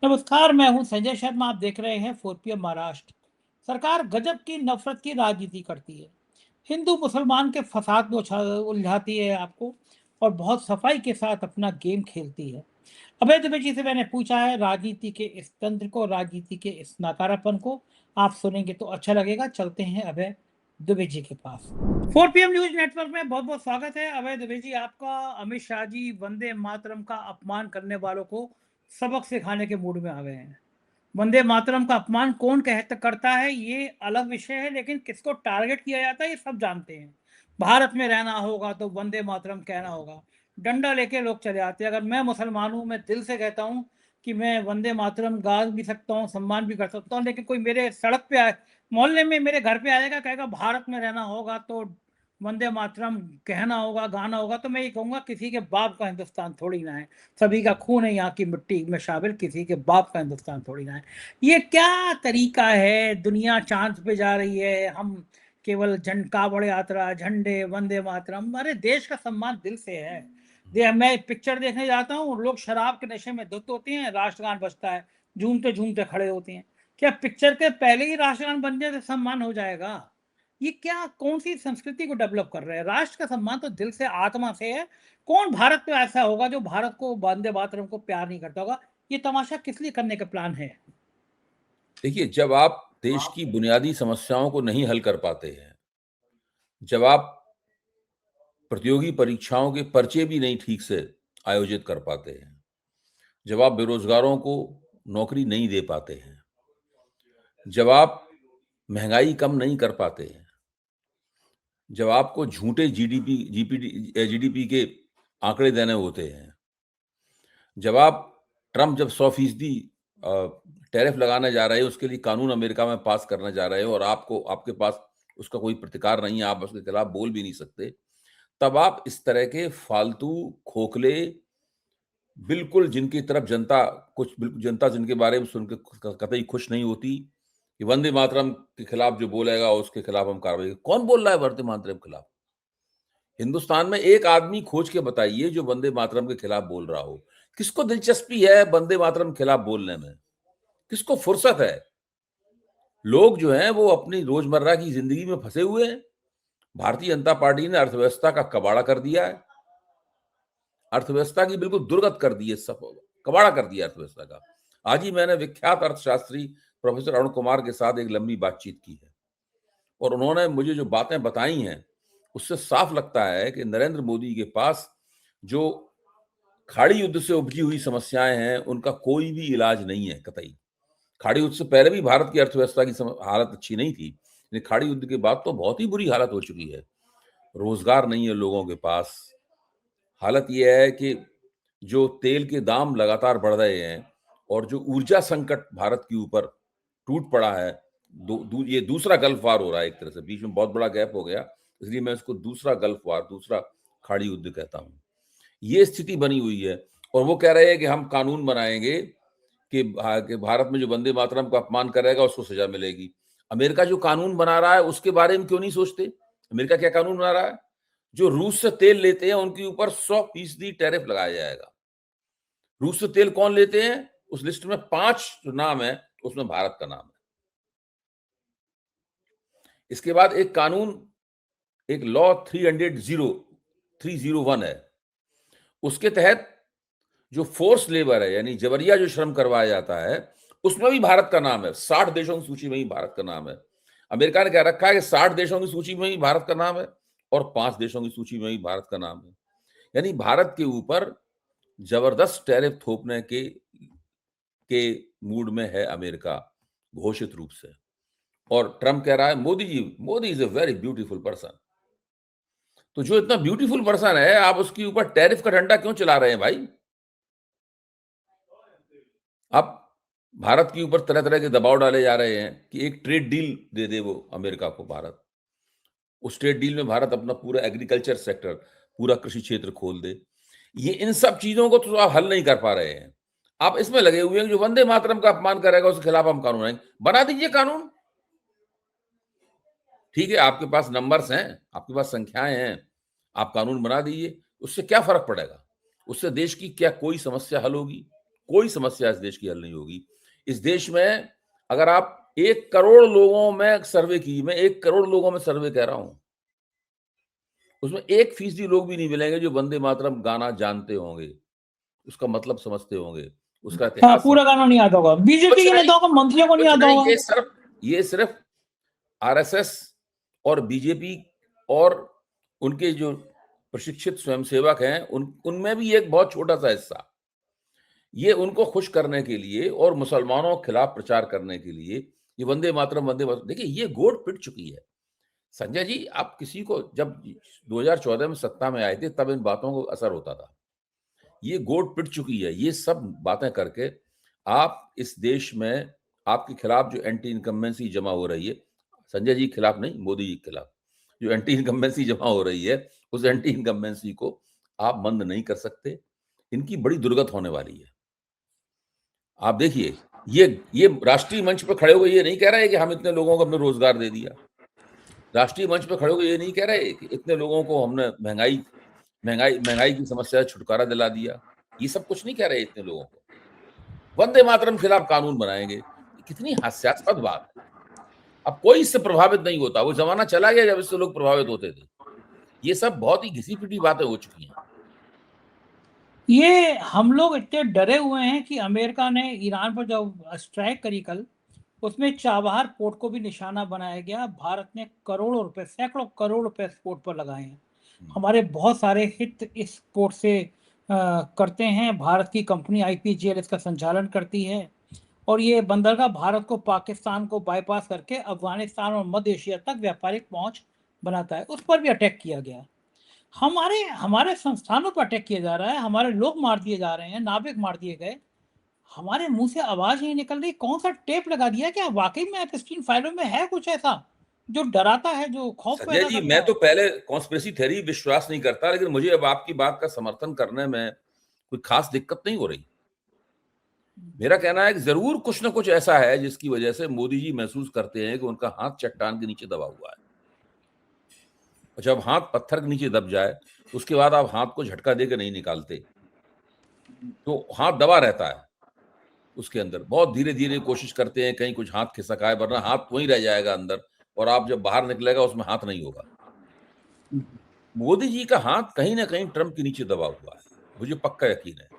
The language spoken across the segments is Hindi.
नमस्कार, मैं हूं संजय शर्मा। आप देख रहे हैं 4 PM महाराष्ट्र। सरकार गजब की नफरत की राजनीति करती है। हिंदू मुसलमान के फसाद में उलझाती है आपको और बहुत सफाई के साथ अपना गेम खेलती है। अभय दुबे जी से मैंने पूछा है राजनीति के इस तंत्र को, राजनीति के इस नकारापन को। आप सुनेंगे तो अच्छा लगेगा। चलते हैं अभय दुबे जी के पास। 4 PM न्यूज नेटवर्क में बहुत बहुत स्वागत है। अभय दुबे जी आपका। अमित शाह जी वंदे मातरम का अपमान करने वालों को सबक सिखाने के मूड में आ गए हैं। वंदे मातरम का अपमान कौन कहता करता है ये अलग विषय है, लेकिन किसको टारगेट किया जाता है ये सब जानते हैं। भारत में रहना होगा तो वंदे मातरम कहना होगा। डंडा लेके लोग चले आते हैं। अगर मैं मुसलमान हूं, मैं दिल से कहता हूं कि मैं वंदे मातरम गा भी सकता हूं, सम्मान भी कर सकता हूं, लेकिन कोई मेरे सड़क पे आए, मोहल्ले में मेरे घर पे आएगा, कहेगा भारत में रहना होगा तो वंदे मातरम कहना होगा, गाना होगा, तो मैं ये कहूंगा किसी के बाप का हिंदुस्तान थोड़ी ना है। सभी का खून है यहाँ की मिट्टी में शामिल, किसी के बाप का हिंदुस्तान थोड़ी ना है। ये क्या तरीका है? दुनिया चांद पे जा रही है, हम केवल कावड़ यात्रा, झंडे, वंदे मातरम। अरे देश का सम्मान दिल से है। मैं पिक्चर देखने जाता हूँ, लोग शराब के नशे में धुत होते हैं, राष्ट्रगान बजता है, झूमते झूमते खड़े होते हैं। क्या पिक्चर के पहले ही राष्ट्रगान बन जाए तो सम्मान हो जाएगा? ये क्या, कौन सी संस्कृति को डेवलप कर रहे हैं? राष्ट्र का सम्मान तो दिल से, आत्मा से है। कौन भारत में ऐसा होगा जो भारत को, वंदे मातरम को प्यार नहीं करता होगा? ये तमाशा किस लिए करने का प्लान है? देखिए, जब आप देश की बुनियादी समस्याओं को नहीं हल कर पाते हैं, जब आप प्रतियोगी परीक्षाओं के पर्चे भी नहीं ठीक से आयोजित कर पाते हैं, जब आप बेरोजगारों को नौकरी नहीं दे पाते हैं, जब आप महंगाई कम नहीं कर पाते हैं, जब आपको झूठे जीडीपी के आंकड़े देने होते हैं, जब 100% टैरिफ लगाने जा रहे हैं, उसके लिए कानून अमेरिका में पास करने जा रहे हो और आपके पास उसका कोई प्रतिकार नहीं है, आप उसके खिलाफ बोल भी नहीं सकते, तब आप इस तरह के फालतू, खोखले, बिल्कुल जिनकी तरफ जनता जिनके बारे में सुन के कतई खुश नहीं होती कि वंदे मातरम के खिलाफ जो बोलेगा उसके खिलाफ हम कार्रवाई। कौन बोल रहा है वंदे मातरम के खिलाफ? हिंदुस्तान में एक आदमी खोज के बताइए जो वंदे मातरम के खिलाफ बोल रहा हो। किसको दिलचस्पी है वंदे मातरम के खिलाफ बोलने में? किसको फुर्सत है? लोग जो हैं वो अपनी रोजमर्रा की जिंदगी में फंसे हुए हैं। भारतीय जनता पार्टी ने अर्थव्यवस्था का कबाड़ा कर दिया है। अर्थव्यवस्था की बिल्कुल दुर्गत कर दी है, सब कबाड़ा कर दिया अर्थव्यवस्था का। आज ही मैंने विख्यात अर्थशास्त्री प्रोफेसर अरुण कुमार के साथ एक लंबी बातचीत की है और उन्होंने मुझे जो बातें बताई हैं उससे साफ लगता है कि नरेंद्र मोदी के पास जो खाड़ी युद्ध से उपजी हुई समस्याएं हैं उनका कोई भी इलाज नहीं है कतई। खाड़ी युद्ध से पहले भी भारत की अर्थव्यवस्था की हालत अच्छी नहीं थी, लेकिन खाड़ी युद्ध के बाद तो बहुत ही बुरी हालत हो चुकी है। रोजगार नहीं है लोगों के पास। हालत यह है कि जो तेल के दाम लगातार बढ़ रहे हैं और जो ऊर्जा संकट भारत के ऊपर टूट पड़ा है, ये दूसरा गल्फ वार हो रहा है। एक तरह से बीच में बहुत बड़ा गैप हो गया, इसलिए मैं इसको दूसरा गल्फ वार, दूसरा खाड़ी युद्ध कहता हूं। ये स्थिति बनी हुई है और वो कह रहे हैं कि हम कानून बनाएंगे कि भारत में जो वंदे मातरम का अपमान करेगा उसको सजा मिलेगी। अमेरिका जो कानून बना रहा है उसके बारे में क्यों नहीं सोचते? अमेरिका क्या कानून बना रहा है? जो रूस से तेल लेते हैं उनके ऊपर 100% टैरिफ लगाया जाएगा। रूस से तेल कौन लेते हैं? उस लिस्ट में 5 जो नाम है उसमें भारत का नाम है। इसके बाद एक कानून, एक लॉ 301 है, उसके तहत जो फोर्स लेबर है यानी जबरिया जो श्रम करवाया जाता है उसमें भी भारत का नाम है। 60 देशों की सूची में ही भारत का नाम है। अमेरिका ने कह रखा है कि 60 देशों की सूची में ही भारत का नाम है और 5 देशों की सूची में ही भारत का नाम है। यानी भारत के ऊपर जबरदस्त टैरिफ थोपने के मूड में है अमेरिका, घोषित रूप से। और ट्रम्प कह रहा है Modi is a very beautiful person. तो जो इतना ब्यूटीफुल पर्सन है, आप उसके ऊपर टैरिफ का डंडा क्यों चला रहे हैं भाई? आप भारत के ऊपर तरह तरह के दबाव डाले जा रहे हैं कि एक ट्रेड डील दे दे वो अमेरिका को भारत। उस ट्रेड डील में भारत अपना पूरा एग्रीकल्चर सेक्टर, पूरा कृषि क्षेत्र खोल दे। ये इन सब चीजों को तो आप हल नहीं कर पा रहे हैं। आप इसमें लगे हुए हैं जो वंदे मातरम का अपमान करेगा उसके खिलाफ हम कानून आएंगे। बना दीजिए कानून। ठीक है, आपके पास नंबर्स हैं, आपके पास संख्याएं हैं, आप कानून बना दीजिए। उससे क्या फर्क पड़ेगा? उससे देश की क्या कोई समस्या हल होगी? कोई समस्या इस देश की हल नहीं होगी। इस देश में अगर आप 1 करोड़ लोगों में सर्वे की, मैं 1 करोड़ लोगों में सर्वे कह रहा हूँ, उसमें 1% लोग भी नहीं मिलेंगे जो वंदे मातरम गाना जानते होंगे, उसका मतलब समझते होंगे, उसका हाँ, इतिहास पूरा गाना नहीं आता होगा, बीजेपी कुछ के नहीं, नेताओं को, मंत्रियों को नहीं कुछ आता नहीं, होगा। ये सिर्फ आरएसएस और बीजेपी और उनके जो प्रशिक्षित स्वयंसेवक हैं, उनमें भी एक बहुत छोटा-सा हिस्सा, ये उनको खुश करने के लिए और मुसलमानों के खिलाफ प्रचार करने के लिए ये वंदे मातरम देखिए, ये गोड पिट चुकी है। संजय जी, आप किसी को जब 2014 में सत्ता में आए थे, तब इन बातों को असर होता था। ये गोड पिट चुकी है। ये सब बातें करके आप इस देश में आपके खिलाफ जो एंटी इनकम्बेंसी जमा हो रही है, संजय जी के खिलाफ नहीं, मोदी जी के खिलाफ जो एंटी इनकम्बेंसी जमा हो रही है, उस एंटी इनकम्बेंसी को आप बंद नहीं कर सकते। इनकी बड़ी दुर्गत होने वाली है। आप देखिए, ये राष्ट्रीय मंच पे खड़े होके ये नहीं कह रहे कि हम इतने लोगों को हमने रोजगार दे दिया। राष्ट्रीय मंच पे खड़े होके ये नहीं कह रहे कि इतने लोगों को हमने महंगाई की समस्या से छुटकारा दिला दिया। ये सब कुछ नहीं कह रहे इतने लोगों को। वंदे मातरम खिलाफ कानून बनाएंगे। कितनी हास्यास्पद बात है। अब कोई इससे प्रभावित नहीं होता। वो जमाना चला गया जब इससे लोग प्रभावित होते थे। ये सब बहुत ही घिसी-पिटी बातें हो चुकी हैं। ये हम लोग इतने डरे हुए हैं कि अमेरिका ने ईरान पर जो स्ट्राइक करी कल, उसमें चाबहार पोर्ट को भी निशाना बनाया गया। भारत ने करोड़ों रुपए, सैकड़ों करोड़ रुपए इस पोर्ट पर लगाए हैं। हमारे बहुत सारे हित इस पोर्ट से करते हैं। भारत की कंपनी आईपीजीएल इसका संचालन करती है, और ये बंदरगाह भारत को, पाकिस्तान को बाईपास करके अफगानिस्तान और मध्य एशिया तक व्यापारिक पहुंच बनाता है। उस पर भी अटैक किया गया। हमारे हमारे संस्थानों पर अटैक किया जा रहा है, हमारे लोग मार दिए जा रहे हैं, नाविक मार दिए गए। हमारे मुंह से आवाज नहीं निकल रही। कौन सा टेप लगा दिया? क्या वाकई में एप्स्टीन फाइलों में है कुछ ऐसा जो डराता है, जो खौफ संजय पैदा जी, करता मैं तो है? पहले कॉन्स्पिरेसी थ्योरी विश्वास नहीं करता, लेकिन मुझे अब आपकी बात का समर्थन करने में कोई खास दिक्कत नहीं हो रही। मेरा कहना है कि जरूर कुछ ना कुछ ऐसा है जिसकी वजह से मोदी जी महसूस करते हैं कि उनका हाथ चट्टान के नीचे दबा हुआ है। और जब हाथ पत्थर के नीचे दब जाए, उसके बाद आप हाथ को झटका देकर नहीं निकालते, तो हाथ दबा रहता है उसके अंदर। बहुत धीरे धीरे कोशिश करते हैं कहीं कुछ हाथ खिसक आए, वरना हाथ वहीं रह जाएगा अंदर, और आप जब बाहर निकलेगा उसमें हाथ नहीं होगा। मोदी जी का हाथ कहीं ना कहीं ट्रंप के नीचे दबा हुआ है, मुझे पक्का यकीन है।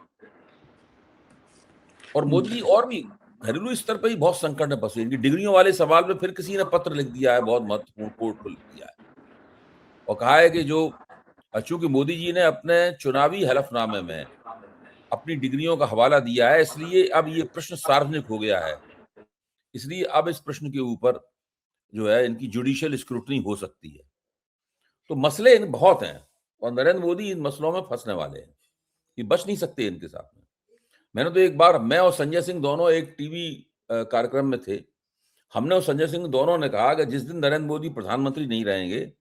और मोदी जी और भी घरेलू स्तर पर ही बहुत संकट में फंसे। इनकी डिग्रियों वाले सवाल में फिर किसी ने पत्र लिख दिया है, बहुत महत्वपूर्ण, कोर्ट को लिख दिया है, और कहा है कि जो चूंकि मोदी जी ने अपने चुनावी हलफनामे में अपनी डिग्रियों का हवाला दिया है, इसलिए अब ये प्रश्न सार्वजनिक हो गया है। इसलिए अब इस प्रश्न के ऊपर जो है इनकी जुडिशियल स्क्रूटनी हो सकती है। तो मसले इन बहुत हैं, और नरेंद्र मोदी इन मसलों में फंसने वाले हैं। ये बच नहीं सकते इनके साथ में। मैंने तो एक बार, मैं और संजय सिंह दोनों एक टीवी कार्यक्रम में थे। हमने और संजय सिंह दोनों ने कहा कि जिस दिन नरेंद्र मोदी प्रधानमंत्री नहीं रहेंगे,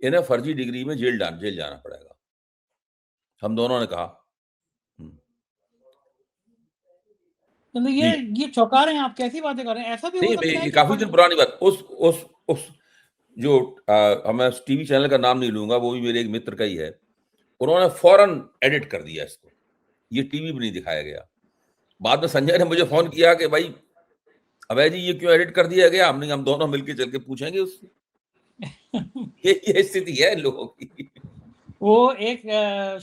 इन्हें फर्जी डिग्री में जेल जाना पड़ेगा। हम दोनों ने कहा। मतलब जी। ये चौंका रहे हैं आप, कैसी बातें कर रहे हैं? ऐसा भी हो नहीं, सकता है ये कि काफी दिन पुरानी बात। उस जो मैं टीवी चैनल का नाम नहीं लूंगा, वो भी मेरे एक मित्र का ही है, उन्होंने फौरन एडिट कर दिया इसको। ये टीवी में नहीं दिखाया गया। बाद में संजय ने मुझे फोन किया कि भाई अभय जी, ये क्यों एडिट कर दिया गया? हम दोनों मिलकर चल के पूछेंगे उससे। ये स्थिति है इन लोगों की। वो एक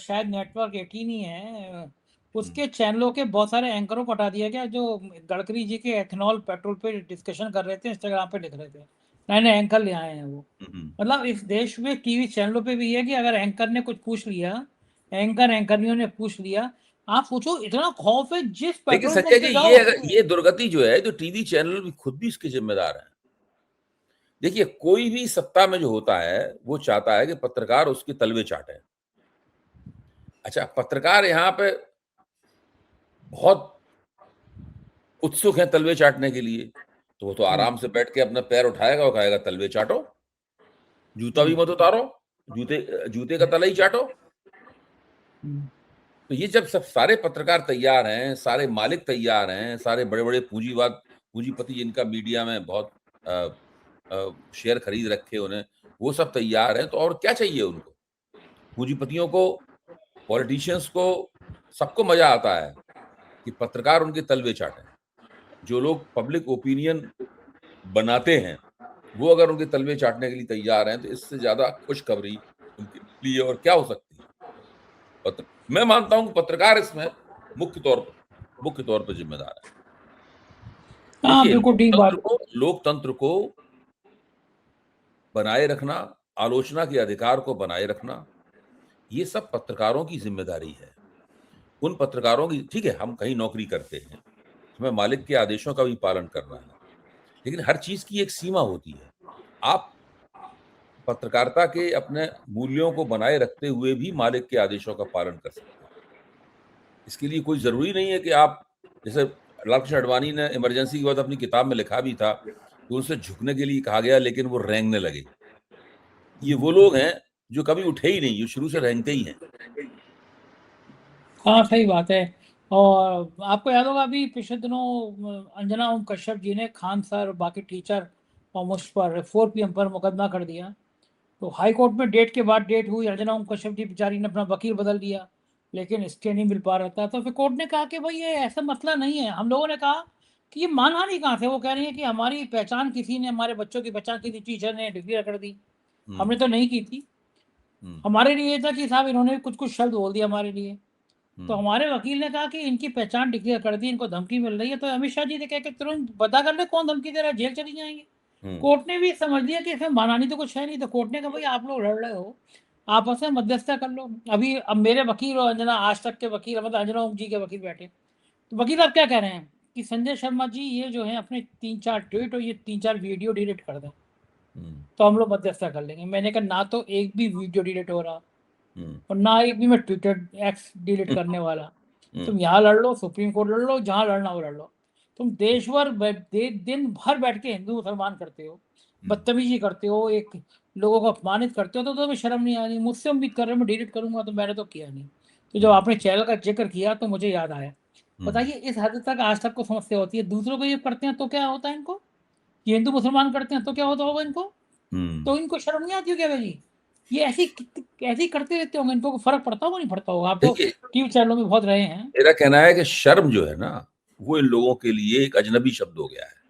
शायद नेटवर्क 18 ही है, उसके चैनलों के बहुत सारे एंकरों को हटा दिया गया जो गडकरी जी के एथेनॉल पेट्रोल पे डिस्कशन कर रहे थे, इंस्टाग्राम पे लिख रहे थे। नए नए एंकर ले आए हैं वो। मतलब इस देश में टीवी चैनलों पे भी है कि अगर एंकर ने कुछ पूछ लिया, एंकरियों ने पूछ लिया, आप सोचो इतना खौफ है, जिस लेकिन पेट्रोल संजय पंप जी, पे जाओ। ये दुर्गति जो है, जो टीवी चैनल भी खुद भी इसके जिम्मेदार हैं। देखिए, कोई भी सत्ता में जो होता है, वो चाहता है कि पत्रकार उसके तलवे चाटे। अच्छा, पत्रकार यहाँ पे बहुत उत्सुक है तलवे चाटने के लिए, तो वो तो आराम से बैठ के अपना पैर उठाएगा और कहेगा तलवे चाटो, जूता भी मत उतारो, जूते का तला ही चाटो। तो ये जब सब सारे पत्रकार तैयार हैं, सारे मालिक तैयार हैं, सारे बड़े बड़े पूंजीपति जिनका मीडिया में बहुत शेयर खरीद रखे उन्हें, वो सब तैयार हैं, तो और क्या चाहिए उनको? पूंजीपतियों को, पॉलिटिशियंस को, सबको मजा आता है कि पत्रकार उनके तलवे चाटें। जो लोग पब्लिक ओपिनियन बनाते हैं, वो अगर उनके तलवे चाटने के लिए तैयार हैं, तो इससे ज़्यादा खुशखबरी उनके लिए और क्या हो सकती है? मैं मानता हूँ कि पत्रकार इसमें मुख्य तौर पे ज़िम्मेदार है। हाँ, देखिए, बिल्कुल ठीक बात। लोकतंत्र को बनाए रखना, आलोचना के अधिकार को बनाए रखना, ये सब पत्रकारों की ज़िम्मेदारी है। उन पत्रकारों की ठीक है, हम कहीं नौकरी करते हैं, हमें मालिक के आदेशों का भी पालन करना है, लेकिन हर चीज़ की एक सीमा होती है। आप पत्रकारिता के अपने मूल्यों को बनाए रखते हुए भी मालिक के आदेशों का पालन कर सकते हैं। इसके लिए कोई ज़रूरी नहीं है कि आप जैसे लालकृष्ण आडवाणी ने इमरजेंसी के बाद अपनी किताब में लिखा भी था कि उनसे झुकने के लिए कहा गया लेकिन वो रेंगने लगे। ये वो लोग हैं जो कभी उठे ही नहीं, जो शुरू से रेंगते ही हैं। हाँ, सही बात है। और आपको याद होगा अभी पिछले दिनों अंजना ओम कश्यप जी ने खान सर और बाकी टीचर और मुझ पर 4 पीएम पर मुकदमा कर दिया। तो हाई कोर्ट में डेट के बाद डेट हुई, अंजना ओम कश्यप जी बेचारी ने अपना वकील बदल दिया, लेकिन स्टे नहीं मिल पा रहा था। तो फिर कोर्ट ने कहा कि भाई ये ऐसा मसला नहीं है। हम लोगों ने कहा कि ये मानहानि कहाँ से? वो कह रही है कि हमारी पहचान किसी ने, हमारे बच्चों की पहचान किसी टीचर ने डिक्लेयर कर दी, हमने हुँ, तो नहीं की थी। हुँ, हमारे लिए ये था कि साहब इन्होंने कुछ-कुछ शब्द बोल दिया हमारे लिए। तो हुँ, हमारे वकील ने कहा कि इनकी पहचान डिक्लेयर कर दी, इनको धमकी मिल रही है, तो अमित शाह जी ने कहा कि तुरंत पता कर ले कौन धमकी दे रहा है, जेल चली जाएँगे। हुँ, कोर्ट ने भी समझ लिया कि इसमें मानहानि तो कुछ है नहीं, तो कोर्ट ने कहा भई आप लोग लड़ रहे हो, आपस में मध्यस्थता कर लो। अभी अब मेरे वकील और अंजना आज तक के वकील मतलब अंजना ओम जी के वकील बैठे। तो वकील अब क्या कह रहे हैं कि संजय शर्मा जी ये जो है अपने 3-4 ट्वीट और ये 3-4 वीडियो डिलीट कर दें, हुँ, तो हम लोग मध्यस्थता कर लेंगे। मैंने कहा ना तो एक भी वीडियो डिलीट हो रहा हुँ, और ना एक भी मैं ट्विटर एक्स डिलीट हुँ, करने वाला। हुँ, तुम यहाँ लड़ लो, सुप्रीम कोर्ट लड़ लो, जहाँ लड़ना हो लड़ लो। तुम देश भर दिन भर बैठ के हिंदू मुसलमान करते हो, हुँ, बदतमीजी करते हो, एक लोगों को अपमानित करते हो, तो तुम्हें शर्म नहीं आ रही? मुझसे उम्मीद कर रहे हो मैं डिलीट करूंगा, तो मैंने तो किया नहीं। तो जब हुँ, आपने चैनल का जिक्र किया तो मुझे याद आया। हुँ, बताइए इस हद तक आज तक को समस्या होती है, दूसरों को ये करते हैं तो क्या होता है इनको? ये हिंदू मुसलमान करते हैं तो क्या होता होगा इनको? हुँ। तो इनको शर्म नहीं आती है क्या भाई? ये ऐसे ही करते रहते होंगे, इनको फ़र्क पड़ता होगा नहीं पड़ता होगा? आप तो देखिए, टीवी चैनलों में बहुत रहे हैं। मेरा कहना है कि शर्म जो है ना, वो इन लोगों के लिए एक अजनबी शब्द हो गया है।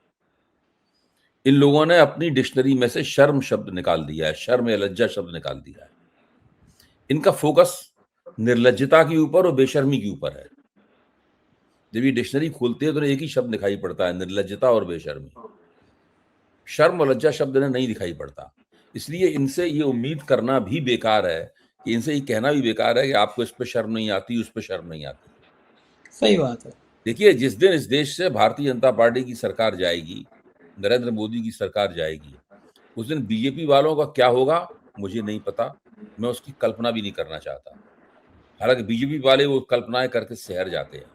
इन लोगों ने अपनी डिक्शनरी में से शर्म शब्द निकाल दिया है, शर्म या लज्जा शब्द निकाल दिया है। इनका फ़ोकस निर्लज्जता के ऊपर और बेशर्मी के ऊपर है। जब ये डिक्शनरी खोलते हैं तो एक ही शब्द दिखाई पड़ता है, निर्लज्जता और बेशर्मी। शर्म और लज्जा शब्द इन्हें नहीं दिखाई पड़ता। इसलिए इनसे ये उम्मीद करना भी बेकार है, कि इनसे ये कहना भी बेकार है कि आपको इस पे शर्म नहीं आती, उस पे शर्म नहीं आती। सही बात है। देखिए, जिस दिन इस देश से भारतीय जनता पार्टी की सरकार जाएगी, नरेंद्र मोदी की सरकार जाएगी, उस दिन बीजेपी वालों का क्या होगा, मुझे नहीं पता। मैं उसकी कल्पना भी नहीं करना चाहता। हालाँकि बीजेपी वाले वो कल्पनाएँ करके सहर जाते हैं,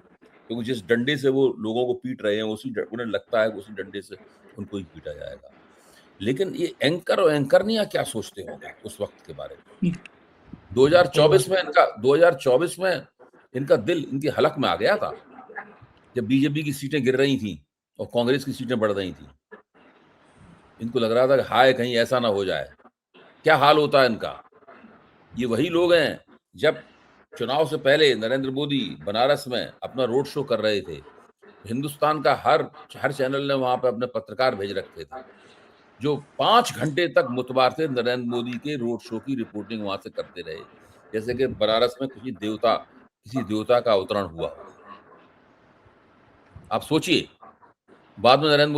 क्योंकि जिस डंडे से वो लोगों को पीट रहे हैं, उसी ड उन्हें लगता है कि उसी डंडे से उनको ही पीटा जाएगा। लेकिन ये एंकर और एंकरनियाँ क्या सोचते होंगे उस वक़्त के बारे में? हुँ, सही 2024 बात। में इनका 2024 में इनका दिल इनकी हलक में आ गया था, जब बीजेपी की सीटें गिर रही थीं और कांग्रेस की सीटें बढ़ रही थीं। इनको लग रहा था कि हाय! कहीं ऐसा ना हो जाए। क्या हाल होता है इनका? ये वही लोग हैं, जब चुनाव से पहले नरेंद्र मोदी बनारस में अपना रोड शो कर रहे थे, हिंदुस्तान का हर चैनल ने वहाँ पे अपने पत्रकार भेज रखे थे, जो 5 घंटे तक मुतवार थे नरेंद्र मोदी के रोड शो की रिपोर्टिंग वहाँ से करते रहे। जैसे कि बनारस में किसी देवता का अवतरण हुआ हो। आप सोचिए, बाद में नरेंद्र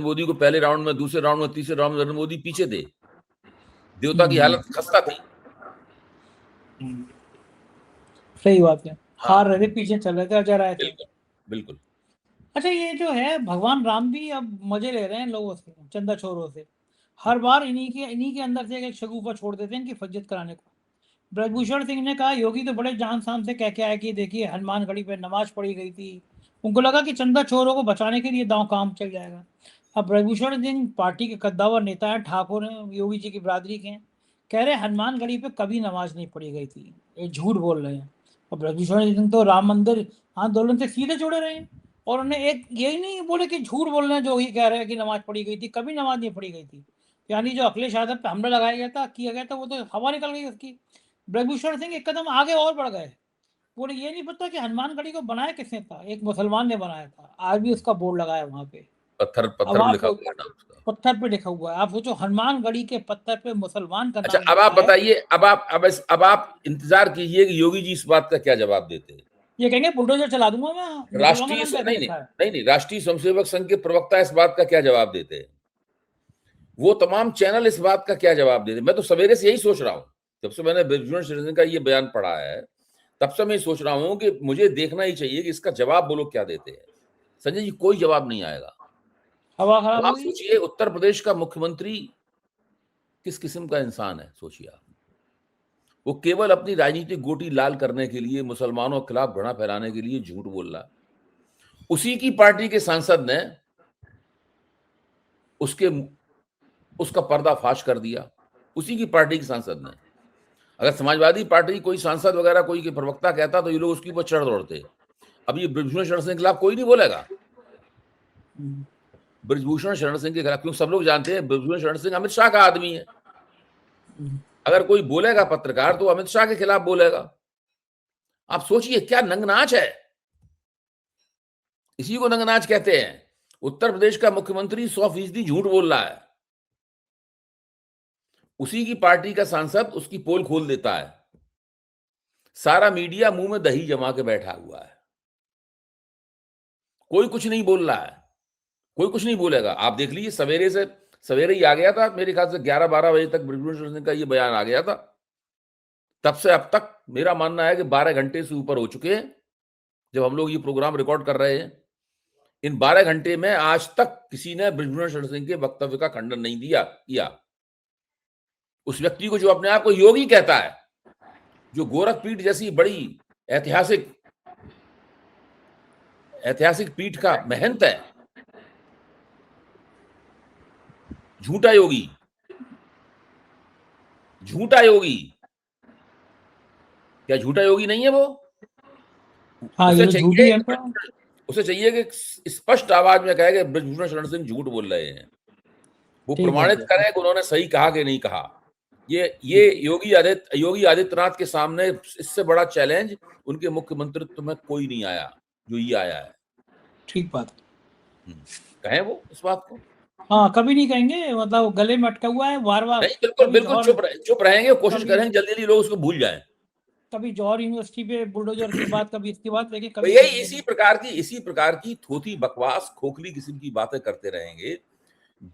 मोदी को पहले राउंड में, दूसरे राउंड में, तीसरे राउंड में नरेंद्र मोदी पीछे थे। देवता की हुँ, हालत खस्ता थी। हुँ, सही बात है। हाँ, हार रहे थे, पीछे चल रहे थे और जा रहे थे। बिल्कुल, बिल्कुल। अच्छा ये जो है भगवान राम भी अब मज़े ले रहे हैं लोगों से, चंदा-चोरों से। हर बार इन्हीं के अंदर से एक शगुफ़ा छोड़ देते हैं इनकी फज्जत कराने को। ब्रजभूषण सिंह ने कहा योगी तो बड़े जान-शान से कह के आए कि देखिए हनुमानगढ़ी पे नमाज़ पढ़ी गई थी। उनको लगा कि चंदा चोरों को बचाने के लिए दाँव काम चल जाएगा। अब ब्रजभूषण सिंह पार्टी के कद्दावर नेता हैं, ठाकुर हैं, योगी जी की बिरादरी के हैं। कह रहे हैं हनुमानगढ़ी पे कभी नमाज़ नहीं पढ़ी गई थी। ये झूठ बोल रहे हैं। और ब्रजभूषण सिंह तो राम मंदिर आंदोलन से सीधे जुड़े रहे हैं। और उन्होंने एक यही नहीं बोले कि झूठ बोल रहे हैं जो ये कह रहे हैं कि नमाज़ पढ़ी गई थी, कभी नमाज़ नहीं पढ़ी गई थी। यानी जो अखिलेश यादव पे हमला लगाया गया था, किया गया था, वो तो हवा निकल गई उसकी। ब्रजभूषण सिंह एक कदम आगे और बढ़ गए। बोले ये नहीं पता कि हनुमानगढ़ी को बनाया किसने था, एक मुसलमान ने बनाया था, आज भी उसका बोर्ड लगाया वहां पे। पत्थर अब पत्थर पे आप लिखा हुआ है नाम उसका। पत्थर पे लिखा हुआ है, आप सोचो हनुमानगढ़ी के पत्थर पे मुसलमान का अच्छा, नाम अब आप लिखा है। बताइए, अब आप इंतजार कीजिए कि योगी जी इस बात का क्या जवाब देते हैं। ये कहेंगे बुलडोजर चला दूंगा मैं, मुसलमान का नाम कैसे नहीं नहीं लिखा है। नहीं नहीं, राष्ट्रीय स्वयंसेवक संघ के प्रवक्ता इस बात का क्या जवाब देते हैं, वो तमाम चैनल इस बात का क्या जवाब देते हैं। मैं तो सवेरे से यही सोच रहा हूं, जब से मैंने बृजभूषण शरण सिंह का ये बयान पढ़ा है, तब से मैं सोच रहा हूं कि मुझे देखना ही चाहिए कि इसका जवाब वो लोग क्या देते हैं। संजय जी, कोई जवाब नहीं आएगा। हवा अब खराब आप होगी। सोचिए, उत्तर प्रदेश का मुख्यमंत्री किस किस्म का इंसान है, सोचिए आप। वो केवल अपनी राजनीतिक गोटी लाल करने के लिए, मुसलमानों के खिलाफ घृणा फैलाने के लिए झूठ बोल रहा है। उसी की पार्टी के सांसद ने उसके उसका पर्दाफाश कर दिया, उसी की पार्टी के सांसद ने। अगर समाजवादी पार्टी कोई सांसद वगैरह कोई प्रवक्ता कहता तो ये लोग उसके ऊपर चढ़ दौड़ते। अब ये बृजभूषण शरण सिंह के खिलाफ कोई नहीं बोलेगा। बृजभूषण शरण सिंह के खिलाफ, क्योंकि सब लोग जानते हैं बृजभूषण शरण सिंह अमित शाह का आदमी है। अगर कोई बोलेगा पत्रकार तो अमित शाह के खिलाफ बोलेगा। आप सोचिए क्या नंगनाच है, इसी को नंगनाच कहते हैं। उत्तर प्रदेश का मुख्यमंत्री 100% झूठ बोल रहा है, उसी की पार्टी का सांसद उसकी पोल खोल देता है, सारा मीडिया मुंह में दही जमा के बैठा हुआ है, कोई कुछ नहीं बोल रहा है, कोई कुछ नहीं बोलेगा। आप देख लीजिए, सवेरे ही आ गया था, मेरे ख्याल से 11-12 बजे तक बृजभूषण सिंह का ये बयान आ गया था। तब से अब तक मेरा मानना है कि 12 घंटे से ऊपर हो चुके हैं जब हम लोग ये प्रोग्राम रिकॉर्ड कर रहे हैं। इन 12 घंटे में आज तक किसी ने बृजभूषण शरण सिंह के वक्तव्य का खंडन नहीं किया। उस व्यक्ति को जो अपने आप को योगी कहता है, जो गोरखपीठ जैसी बड़ी ऐतिहासिक पीठ का महंत है, झूठा योगी, झूठा योगी। क्या झूठा योगी नहीं है वो? हाँ, ये उसे तो झूठी है तो। चाहिए कि स्पष्ट आवाज में कहे कि बृजभूषण शरण सिंह झूठ बोल रहे हैं, वो ठीक बात प्रमाणित है। करें कि उन्होंने सही कहा कि नहीं कहा। ये योगी आदित्यनाथ के सामने इससे बड़ा चैलेंज उनके मुख्यमंत्रित्व में कोई नहीं आया जो ये आया है। ठीक बात है। कहें वो इस बात को? हाँ, कभी नहीं कहेंगे, मतलब वो गले में अटका हुआ है, बार-बार नहीं, बिल्कुल कभी बिल्कुल जौहर चुप रहेंगे, कोशिश कभी करेंगे जल्दी लोग उसको भूल जाएं। कभी जौहर यूनिवर्सिटी पे बुलडोजर की बात, कभी इसकी बात, लेकिन तो कभी यही कहेंगे नहीं। इसी प्रकार की थोथी बकवास खोखली किस्म की बातें करते रहेंगे।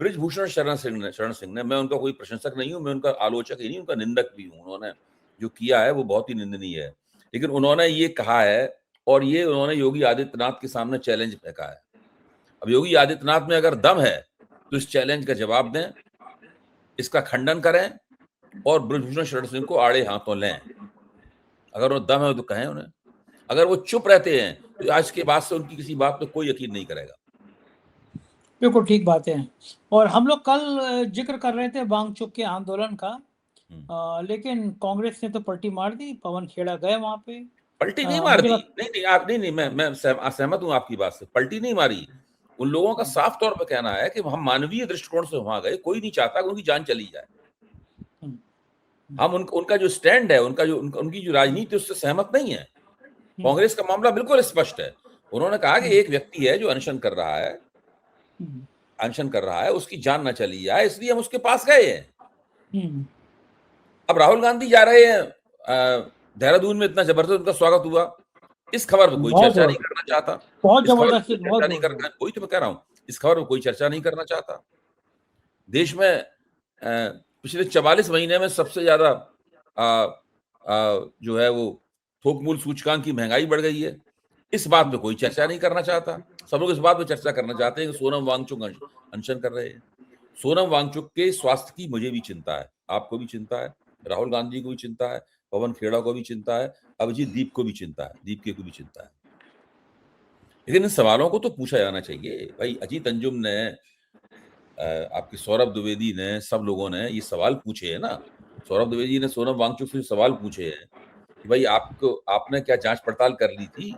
बृजभूषण शरण सिंह ने, मैं उनका कोई प्रशंसक नहीं हूं, मैं उनका आलोचक ही नहीं, उनका निंदक भी हूं। उन्होंने जो किया है वो बहुत ही निंदनीय है, लेकिन उन्होंने ये कहा है और ये उन्होंने योगी आदित्यनाथ के सामने चैलेंज फेंका है। अब योगी आदित्यनाथ में अगर दम है तो इस चैलेंज का जवाब दें, इसका खंडन करें और बृजभूषण शरण सिंह को आड़े हाथों लें। अगर वो दम है तो कहें उन्हें। अगर वो चुप रहते हैं तो आज के बाद से उनकी किसी बात पे कोई यकीन नहीं करेगा। बिल्कुल ठीक बात है। और हम लोग कल जिक्र कर रहे थे वांगचुक के आंदोलन का, लेकिन कांग्रेस ने तो पलटी मार दी, पवन खेड़ा गए वहां पे। पलटी नहीं मार मुझे दी, लग नहीं नहीं, आप नहीं, मैं सहमत हूं आपकी बात से, पलटी नहीं मारी। उन लोगों का साफ तौर पर कहना है कि हम मानवीय दृष्टिकोण से वहां गए, कोई नहीं चाहता कि उनकी जान चली जाए। हम उनका जो स्टैंड है, उनकी जो राजनीति उससे सहमत नहीं है। कांग्रेस का मामला बिल्कुल स्पष्ट है। उन्होंने कहा कि एक व्यक्ति है जो अनशन कर रहा है, उसकी जान न चली जाए, इसलिए हम उसके पास गए हैं। अब राहुल गांधी जा रहे हैं देहरादून में, इतना जबरदस्त उनका स्वागत हुआ, इस खबर पर कोई चर्चा नहीं करना चाहता। बहुत इस खबर पर जबरदस्त, कोई बहुत चर्चा नहीं करना, वही तो मैं कह रहा हूं, इस खबर पर कोई चर्चा नहीं करना चाहता। देश में पिछले 44 महीने में सबसे ज्यादा जो है वो थोक मूल्य सूचकांक की महंगाई बढ़ गई है, इस बात पे कोई चर्चा नहीं करना चाहता। सब लोग इस बात पे चर्चा करना चाहते हैं कि सोनम वांगचुक अनशन कर रहे हैं। सोनम वांगचुक के स्वास्थ्य की मुझे भी चिंता है, आपको भी चिंता है, राहुल गांधी को भी चिंता है, पवन खेड़ा को भी चिंता है, अभिजीत दीप को भी चिंता है, दीपके को भी चिंता है। लेकिन इन सवालों को तो पूछा जाना चाहिए भाई। अजीत अंजुम ने, आपके सौरभ द्विवेदी ने, सब लोगों ने ये सवाल पूछे हैं ना। सौरभ द्विवेदी ने सोनम वांगचुक से सवाल पूछे हैं कि भाई आपने क्या जांच पड़ताल कर ली थी,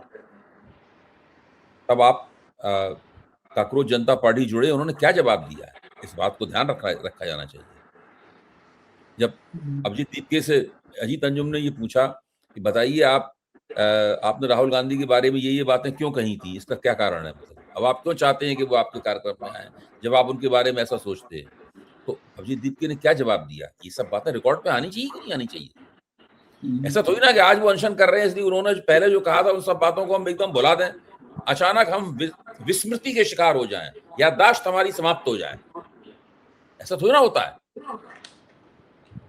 तब आप कांग्रेस जनता पार्टी जुड़े, उन्होंने क्या जवाब दिया है, इस बात को ध्यान रखा जाना चाहिए। जब अभिजीत दीपके से अजीत अंजुम ने ये पूछा कि बताइए आप आपने राहुल गांधी के बारे में ये बातें क्यों कही थी, इसका क्या कारण है? मतलब अब आप क्यों चाहते हैं कि वो आपके कार्यक्रम में आए, जब आप उनके बारे में ऐसा सोचते हैं? तो अभिजीत दीपके ने क्या जवाब दिया? ये सब बातें रिकॉर्ड पे आनी चाहिए कि नहीं आनी चाहिए? ऐसा थोड़ी ना कि आज वो अनशन कर रहे हैं इसलिए उन्होंने पहले जो कहा था उन सब बातों को हम एकदम भुला दें, अचानक हम विस्मृति के शिकार हो जाएं, याददाश्त हमारी समाप्त हो जाए। ऐसा थोड़ी ना होता है।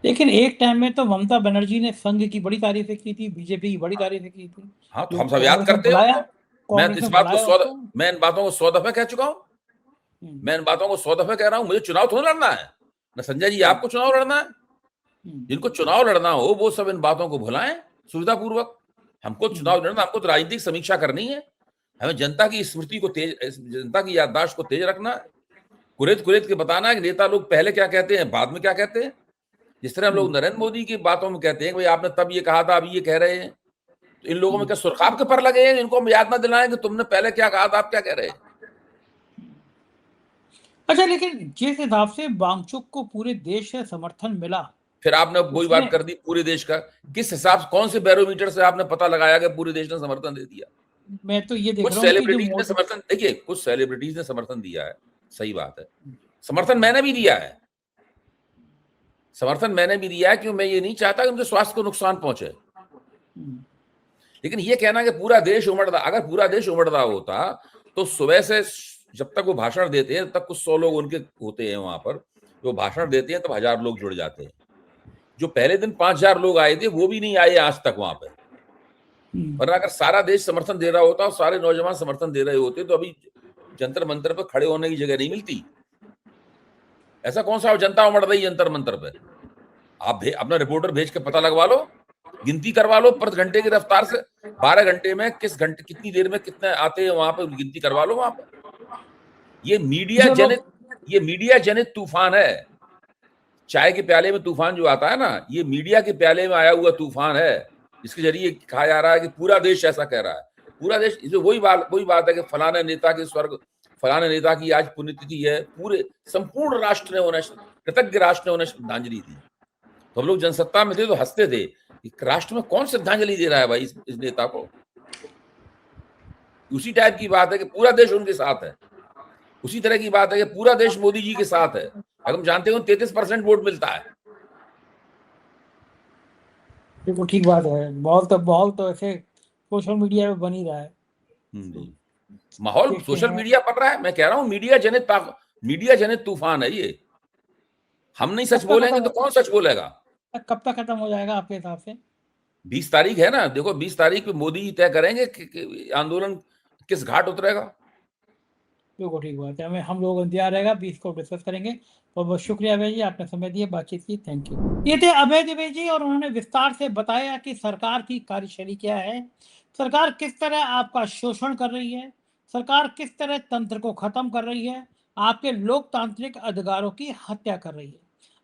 लेकिन एक टाइम में तो ममता बनर्जी ने संघ की बड़ी तारीफें की थी, बीजेपी की बड़ी तारीफें की थी। हाँ, तो जो हम सब याद कांग्रेस ने करते हो। बुलाया, मैं कांग्रेस इस ने बात को बुलाया उसको। मैं इन बातों को 100 दफे कह चुका हूं। मैं इन बातों को 100 दफे कह रहा हूं। मुझे चुनाव थोड़ा लड़ना है ना संजय जी, आपको चुनाव लड़ना है। जिनको चुनाव लड़ना हो वो सब इन बातों को भुलाएं सुविधापूर्वक। हमको चुनाव लड़ना, हमको तो राजनीतिक समीक्षा करनी है। हमें जनता की स्मृति को तेज, जनता की याददाश्त को तेज रखना है। कुरेद के बताना है कि नेता लोग पहले क्या कहते हैं, बाद में क्या कहते हैं। जिस तरह हम लोग नरेंद्र मोदी की बातों में कहते हैं कि भाई आपने तब ये कहा था, अभी ये कह रहे हैं, तो इन लोगों में क्या सुरखाब के पर लगे हैं? इनको हम याद ना दिलाएं कि तुमने पहले क्या कहा था, आप क्या कह रहे हैं। अच्छा, लेकिन जिस हिसाब से वांगचुक को पूरे देश से समर्थन मिला, फिर आपने वही बात उसने कर दी पूरे देश का। किस हिसाब से, कौन से बैरोमीटर से आपने पता लगाया कि पूरे देश ने समर्थन दे दिया? मैं तो ये देख कुछ रहा हूँ कि जो सेलिब्रिटीज ने समर्थन, देखिए कुछ सेलिब्रिटीज ने समर्थन दिया है, सही बात है। समर्थन मैंने भी दिया है, समर्थन मैंने भी दिया है, क्यों? मैं ये नहीं चाहता कि उनके स्वास्थ्य को नुकसान पहुंचे। लेकिन ये कहना कि पूरा देश उमड़ रहा, अगर पूरा देश उमड़ रहा होता तो सुबह से जब तक वो भाषण देते हैं तब तक कुछ 100 लोग उनके होते हैं वहां पर, जो भाषण देते हैं तब 1000 लोग जुड़ जाते हैं। जो पहले दिन 5000 लोग आए थे वो भी नहीं आए आज तक वहां पर। वरना अगर सारा देश समर्थन दे रहा होता और सारे नौजवान समर्थन दे रहे होते तो अभी जंतर मंतर पर खड़े होने की जगह नहीं मिलती। ऐसा कौन सा जनता उमड़ रही जंतर मंतर पे? आप अपना रिपोर्टर भेज के पता लगवा लो, गिनती करवा लो प्रति घंटे की रफ्तार से। 12 घंटे में किस घंटे, कितनी देर में कितने आते हैं वहां पर, गिनती करवा लो वहां पर। ये मीडिया जनित तूफान है। चाय के प्याले में तूफान जो आता है ना, ये मीडिया के प्याले में आया हुआ तूफान है। इसके जरिए कहा जा रहा है कि पूरा देश ऐसा कह रहा है। पूरा देश, वही बात है कि फलाने नेता के स्वर्ग, फलाने नेता की आज पुण्यतिथि है, पूरे संपूर्ण राष्ट्र ने उन्हें, कृतज्ञ राष्ट्र ने उन्हें श्रद्धांजलि दी। तो हम लोग जनसत्ता में थे तो हंसते थे, राष्ट्र में कौन श्रद्धांजलि दे रहा है भाई इस नेता को। उसी टाइप की बात है कि पूरा देश उनके साथ है। उसी तरह की बात है कि पूरा देश मोदी जी के साथ है। हम जानते हो 33% वोट मिलता है। बिल्कुल ठीक बात है। बहुत तो ऐसे सोशल मीडिया पे बन ही रहा है। माहौल सोशल मीडिया पर रहा है। मैं कह रहा हूँ मीडिया जनित तूफान है ये। हम नहीं सच बोलेंगे तो कौन सच बोलेगा? कब तक खत्म हो जाएगा आपके हिसाब से? 20 तारीख है ना, देखो 20 तारीख पे मोदी तय करेंगे कि आंदोलन किस घाट उतरेगा। बिल्कुल ठीक बात है। हमें हम लोग इंतजार रहेगा, 20 को डिस्कस करेंगे। बहुत बहुत शुक्रिया अभय जी, आपने समय दिया, बातचीत की, थैंक यू। ये थे अभय द्विवेदी जी और उन्होंने विस्तार से बताया कि सरकार की कार्यशैली क्या है, सरकार किस तरह आपका शोषण कर रही है, सरकार किस तरह तंत्र को खत्म कर रही है, आपके लोकतांत्रिक अधिकारों की हत्या कर रही है।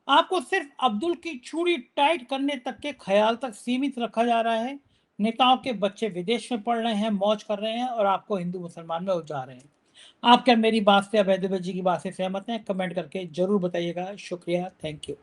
आपको सिर्फ अब्दुल की चूड़ी टाइट करने तक के ख्याल तक सीमित रखा जा रहा है। नेताओं के बच्चे विदेश में पढ़ रहे हैं, मौज कर रहे हैं और आपको हिंदू मुसलमान में उलझा रहे हैं। आप क्या मेरी बात से, अभय द्विवेदी जी की बात से सहमत हैं? कमेंट करके जरूर बताइएगा। शुक्रिया, थैंक यू।